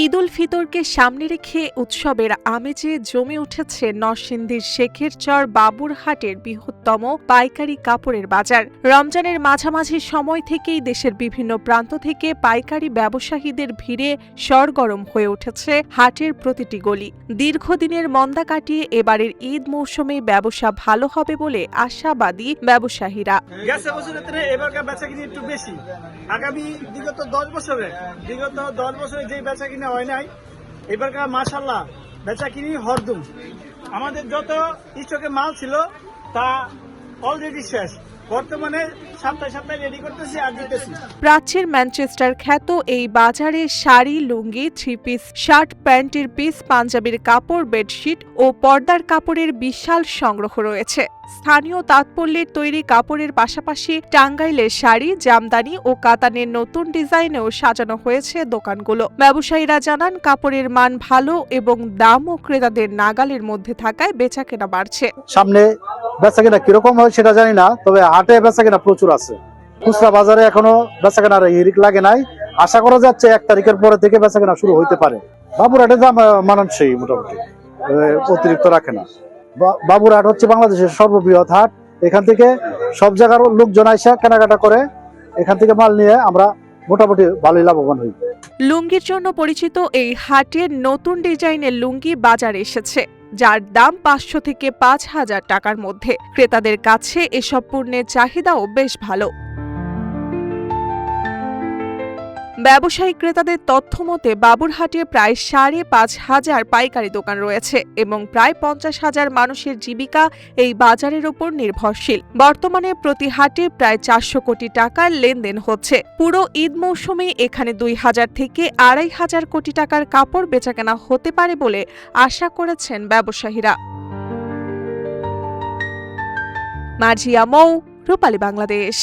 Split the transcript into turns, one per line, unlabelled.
ঈদুল ফিতরকে সামনে রেখে উৎসবের আমেজে জমে উঠেছে নরসিংদীর শেখেরচর বাবুরহাটের বৃহত্তম পাইকারি কাপড়ের বাজার। রমজানের মাঝামাঝি সময় থেকেই দেশের বিভিন্ন প্রান্ত থেকে পাইকারি ব্যবসায়ীদের ভিড়ে সরগরম হয়ে উঠেছে হাটের প্রতিটি গলি। দীর্ঘদিনের মন্দা কাটিয়ে এবারের ঈদ মৌসুমে ব্যবসা ভালো হবে বলে আশাবাদী ব্যবসায়ীরা।
আগামী বিগত 10 বছরে যে বেচা কিনা হয় নাই, এবারকার মাশাআল্লাহ বেচা কিনি হরদুম। আমাদের যত স্টকে মাল ছিল তা অলরেডি শেষ। বর্তমানে সপ্তাহে রেডি করতেছি আর দিতেছি।
প্রাচ্যের ম্যানচেস্টার খ্যাত এই বাজারে শাড়ি, লুঙ্গি, থ্রি পিস, শার্ট, প্যান্টের পিস, পাঞ্জাবির কাপড়, বেডশিট ও পর্দার কাপড়ের বিশাল সংগ্রহ রয়েছে। স্থানীয় তাঁতপল্যের তৈরি কাপড়ের পাশাপাশি টাঙ্গাইলের শাড়ি, জামদানি ও কাতানের নতুন ডিজাইনেও সাজানো হয়েছে দোকানগুলো। ব্যবসায়ীরা জানান, কাপড়ের মান ভালো এবং দামও ক্রেতাদের নাগালের মধ্যে থাকায় বেচাকেনা বাড়ছে।
সামনে বেচাকেনা কিরকম হয় সেটা জানি না, তবে হাটে বেচাকেনা প্রচুর আছে। খুচরা বাজারে এখনো বেচাকেনার হিড়িক লাগে নাই। আশা করা যাচ্ছে 1 তারিখের পরে থেকে বেচাকেনা শুরু হইতে পারে। বাবুরহাটে দাম মানানসই, মোটামুটি অতিরিক্ত রাখে না। বাবুরহাট হচ্ছে বাংলাদেশের সর্ববৃহৎ হাট। এখান থেকে সব জায়গার লোকজন আইসা কেনাকাটা করে, এখান থেকে মাল নিয়ে আমরা মোটামুটি ভালোই লাভবান হই।
লুঙ্গির জন্য পরিচিত এই হাটের নতুন ডিজাইনের লুঙ্গি বাজারে এসেছে, যার দাম 500 থেকে 5000 টাকার মধ্যে। ক্রেতাদের কাছে এসব পণ্যের চাহিদাও বেশ ভালো। ব্যবসায়ী ক্রেতাদের তথ্য মতে বাবুরহাটে প্রায় 5500 পাইকারি দোকান রয়েছে এবং প্রায় 50,000 মানুষের জীবিকা এই বাজারের উপর নির্ভরশীল। বর্তমানে প্রতি হাটে প্রায় 400 কোটি টাকার লেনদেন হচ্ছে। পুরো ঈদ মৌসুমে এখানে 2000 থেকে 2500 কোটি টাকার কাপড় বেচাকেনা হতে পারে বলে আশা করেছেন ব্যবসায়ীরা। মার্জিয়া মৌ, রূপালী বাংলাদেশ।